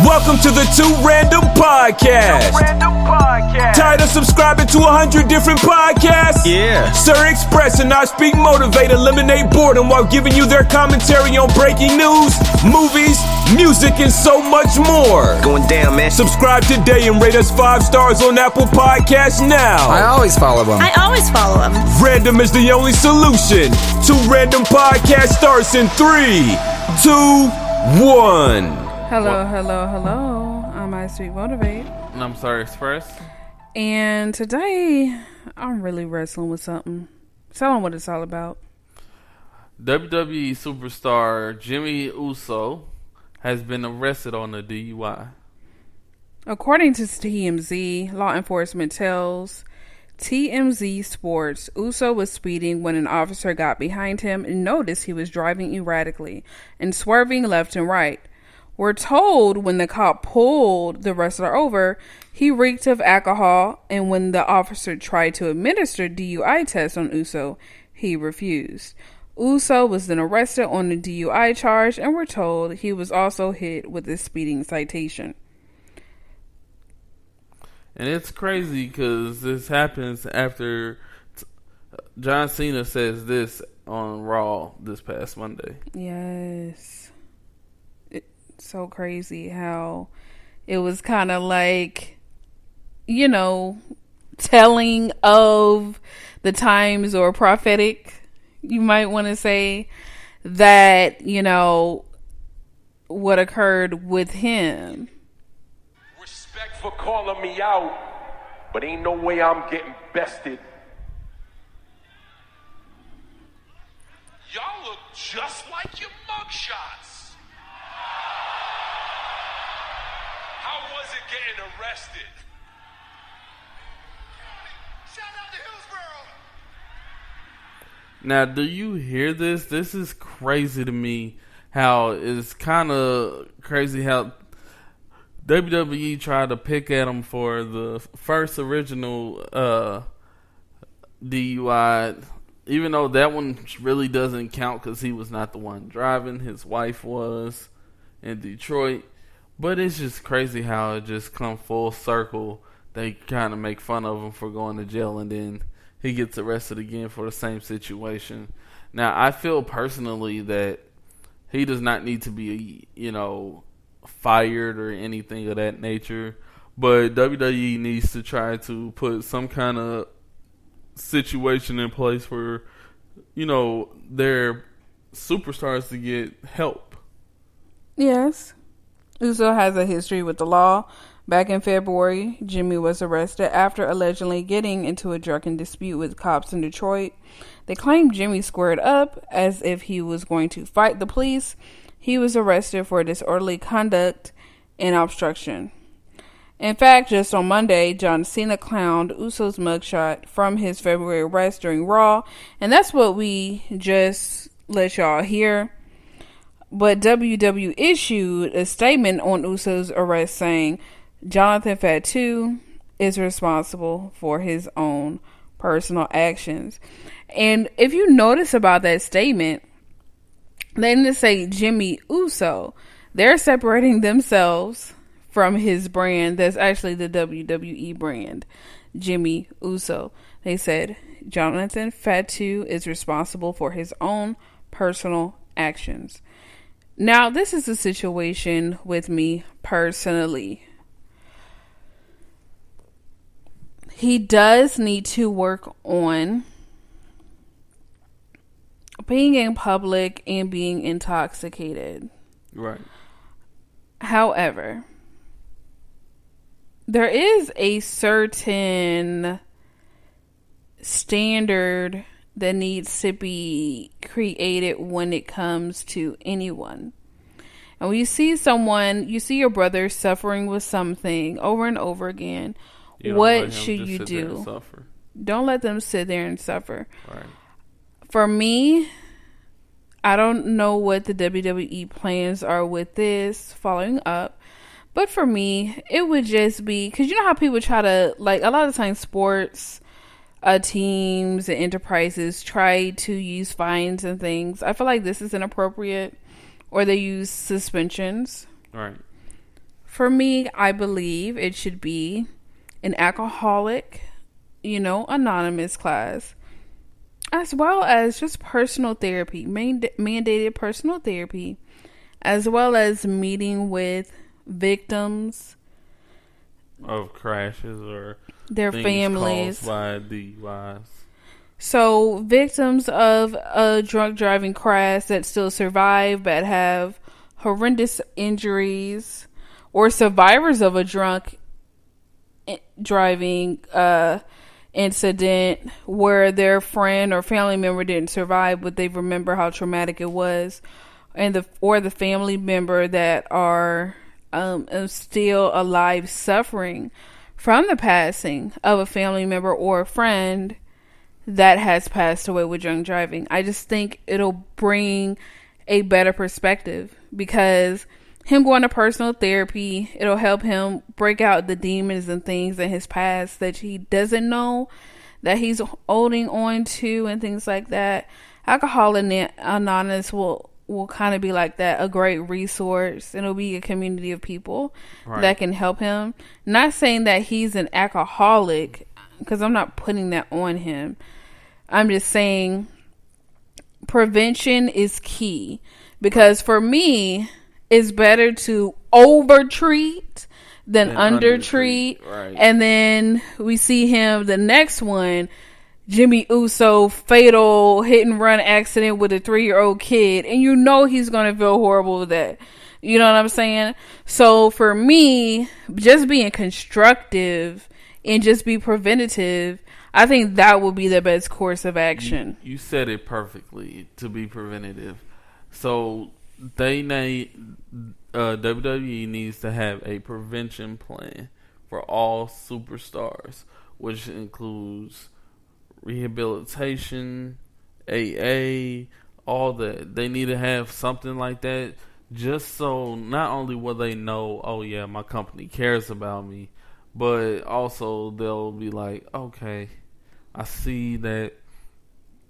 Welcome to the Two Random Podcast. Tired of subscribing to 100 different podcasts? Yeah. SirXpress and ISpeakMotivate eliminate boredom while giving you their commentary on breaking news, movies, music, and so much more. Going down, man. Subscribe today and rate us 5 stars on Apple Podcasts now. I always follow them. Random is the only solution. Two Random Podcast starts in 3, 2, 1. Hello. I'm ISpeakMotivate. And I'm SirXpress. And today, I'm really wrestling with something. Tell them what it's all about. WWE superstar Jimmy Uso has been arrested on a DUI. According to TMZ, law enforcement tells TMZ Sports, Uso was speeding when an officer got behind him and noticed he was driving erratically and swerving left and right. We're told when the cop pulled the wrestler over, he reeked of alcohol, and when the officer tried to administer DUI tests on Uso, he refused. Uso was then arrested on a DUI charge, and we're told he was also hit with a speeding citation. And it's crazy because this happens after John Cena says this on Raw this past Monday. Yes. So crazy how it was kind of like, you know, telling of the times, or prophetic, you might want to say, that, you know, what occurred with him. Respect for calling me out, but ain't no way I'm getting bested. Y'all look just like your mugshots. How was it getting arrested? Shout out to Hillsborough. Now, do you hear this? This is crazy to me. How it's kind of crazy how WWE tried to pick at him for the first original DUI, even though that one really doesn't count because he was not the one driving. His wife was in Detroit. But it's just crazy how it just come full circle. They kind of make fun of him for going to jail, and then he gets arrested again for the same situation. Now, I feel personally that he does not need to be, you know, fired or anything of that nature. But WWE needs to try to put some kind of situation in place for, you know, their superstars to get help. Yes. Uso has a history with the law. Back in February, Jimmy was arrested after allegedly getting into a drunken dispute with cops in Detroit. They claimed Jimmy squared up as if he was going to fight the police. He was arrested for disorderly conduct and obstruction. In fact, just on Monday, John Cena clowned Uso's mugshot from his February arrest during Raw, and that's what we just let y'all hear. But WWE issued a statement on Uso's arrest saying Jonathan Fatu is responsible for his own personal actions. And if you notice about that statement, they didn't say Jimmy Uso. They're separating themselves from his brand. That's actually the WWE brand, Jimmy Uso. They said Jonathan Fatu is responsible for his own personal actions. Now, this is a situation with me personally. He does need to work on being in public and being intoxicated. Right. However, there is a certain standard that needs to be created when it comes to anyone. And when you see someone, you see your brother suffering with something over and over again, what should you do? Don't let them sit there and suffer. Right. For me, I don't know what the WWE plans are with this following up. But for me, it would just be, because you know how people try to, like, a lot of times sports teams and enterprises try to use fines and things. I feel like this is inappropriate, or they use suspensions. Right. For me, I believe it should be an alcoholic, anonymous class, as well as just personal therapy, mandated personal therapy, as well as meeting with victims of crashes or their families caused by DUIs. So victims of a drunk driving crash that still survive but have horrendous injuries, or survivors of a drunk driving incident where their friend or family member didn't survive, but they remember how traumatic it was, and the family member that are still alive suffering from the passing of a family member or a friend that has passed away with drunk driving. I just think it'll bring a better perspective, because him going to personal therapy, it'll help him break out the demons and things in his past that he doesn't know that he's holding on to and things like that. Alcoholics Anonymous will kind of be like that, a great resource. It'll be a community of people that can help him. Not saying that he's an alcoholic, because I'm not putting that on him. I'm just saying prevention is key, because for me, it's better to over-treat than under-treat. Right. And then we see him, the next one, Jimmy Uso, fatal hit-and-run accident with a 3-year-old kid. And he's going to feel horrible with that. You know what I'm saying? So for me, just being constructive and just be preventative, I think that would be the best course of action. You said it perfectly, to be preventative. So WWE needs to have a prevention plan for all superstars, which includes rehabilitation, AA, all that. They need to have something like that, just so not only will they know, oh yeah, my company cares about me, but also they'll be like, okay, I see that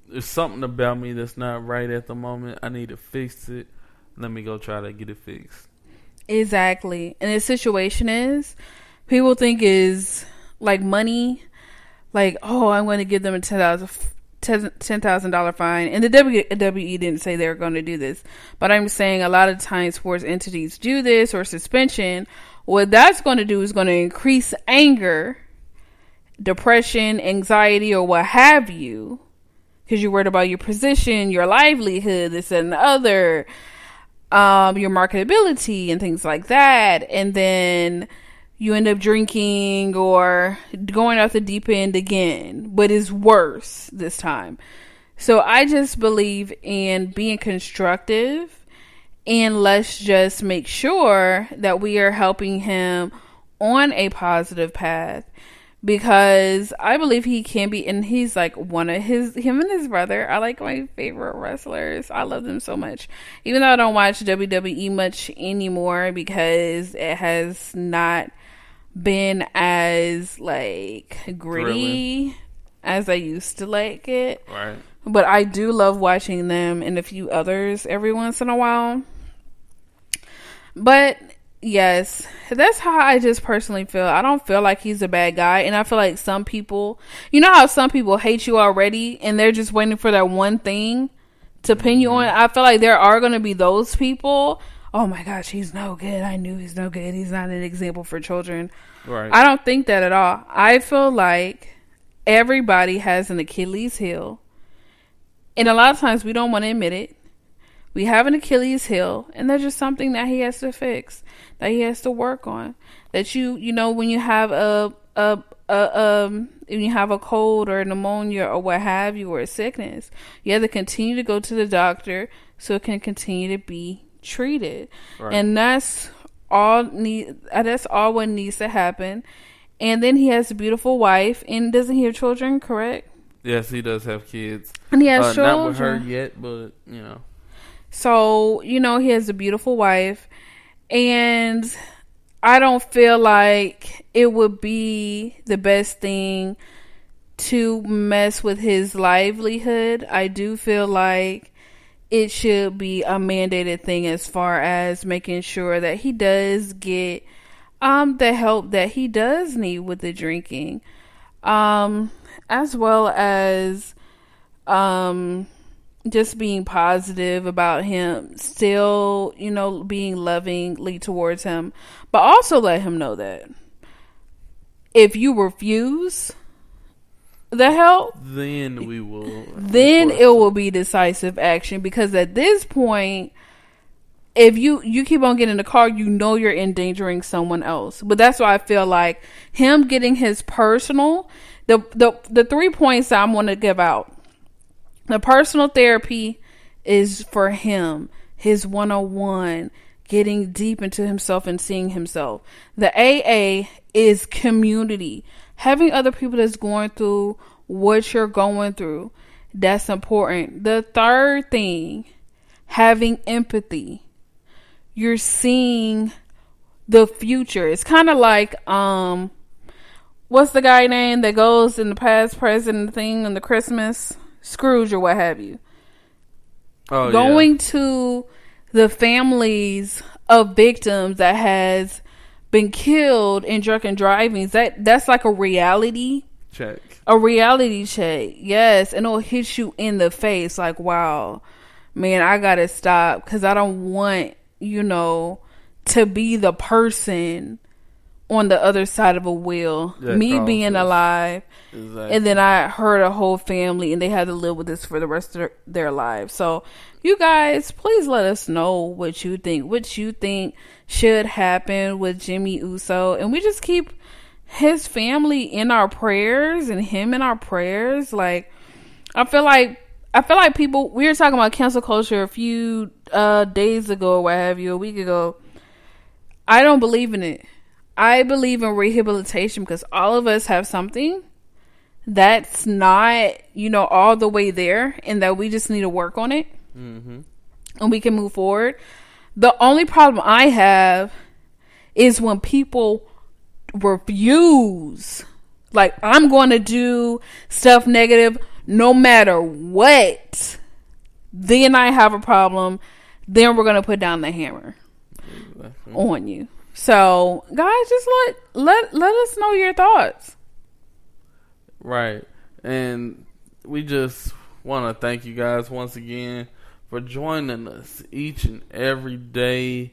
there's something about me that's not right at the moment. I need to fix it. Let me go try to get it fixed. Exactly. And the situation is, people think is like money, like, oh, I'm going to give them a $10,000 fine. And the WWE didn't say they were going to do this, but I'm saying a lot of times sports entities do this, or suspension. What that's going to do is going to increase anger, depression, anxiety, or what have you, because you're worried about your position, your livelihood, this and the other, your marketability and things like that. And then you end up drinking or going off the deep end again, but it's worse this time. So I just believe in being constructive, and let's just make sure that we are helping him on a positive path, because I believe he can be, and he's like him and his brother are like my favorite wrestlers. I love them so much, even though I don't watch WWE much anymore, because it has not been as like gritty as I used to like it. Right. But I do love watching them and a few others every once in a while. But yes, that's how I just personally feel. I don't feel like he's a bad guy. And I feel like some people, you know how some people hate you already and they're just waiting for that one thing to pin you on? I feel like there are going to be those people. Oh my gosh, he's no good. I knew he's no good. He's not an example for children. Right. I don't think that at all. I feel like everybody has an Achilles heel. And a lot of times we don't want to admit it. We have an Achilles heel, and there's just something that he has to fix, that he has to work on. That you know, when you have when you have a cold or pneumonia or what have you, or a sickness, you have to continue to go to the doctor so it can continue to be treated. Right. And that's all what needs to happen. And then he has a beautiful wife, and doesn't he have children, correct? Yes, he does have kids. And he has children. Not with her yet, but you know. So, you know, he has a beautiful wife, and I don't feel like it would be the best thing to mess with his livelihood. I do feel like it should be a mandated thing as far as making sure that he does get The help that he does need with the drinking, as well as just being positive about him, still, being lovingly towards him, but also let him know that if you refuse the help, then it will be decisive action, because at this point, if you keep on getting in the car, you're endangering someone else. But that's why I feel like him getting his personal, the 3 points that I'm going to give out. The personal therapy is for him, his 101, getting deep into himself and seeing himself. The AA is community, having other people that's going through what you're going through. That's important. The third thing, having empathy. You're seeing the future. It's kind of like, what's the guy name that goes in the past, present thing in the Christmas? Scrooge or what have you. Going to the families of victims that has been killed in drunken driving. That's like a reality check. A reality check. Yes. And it'll hit you in the face. Like, wow, man, I gotta stop, because I don't want, to be the person on the other side of a wheel. Me being alive. Exactly. And then I hurt a whole family and they had to live with this for the rest of their lives. So you guys, please let us know what you think should happen with Jimmy Uso. And we just keep his family in our prayers and him in our prayers. Like, I feel like people, we were talking about cancel culture a few days ago or what have you, a week ago. I don't believe in it. I believe in rehabilitation, because all of us have something that's not, all the way there, and that we just need to work on it. Mm-hmm. And we can move forward. The only problem I have is when people refuse. Like, I'm going to do stuff negative no matter what. Then I have a problem. Then we're going to put down the hammer on you. So, guys, just let us know your thoughts. Right. And we just want to thank you guys once again for joining us each and every day.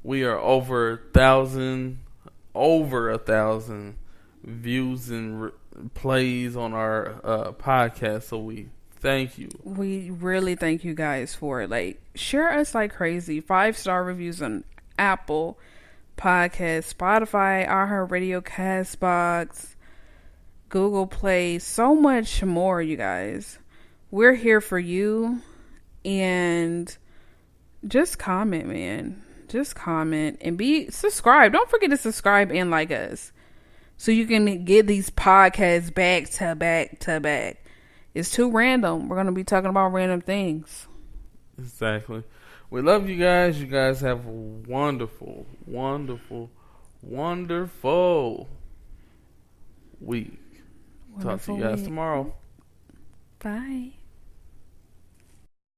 We are over 1,000 views and plays on our podcast. So we thank you. We really thank you guys for it. Like, share us like crazy. 5-star reviews on Apple Podcast, Spotify, iHeartRadio, Castbox, Google Play, so much more, you guys. We're here for you. And just comment, man. Just comment and be subscribed. Don't forget to subscribe and like us, so you can get these podcasts back to back to back. It's too random. We're going to be talking about random things. Exactly. We love you guys. You guys have a wonderful, wonderful, wonderful week. Talk to you guys tomorrow. Bye.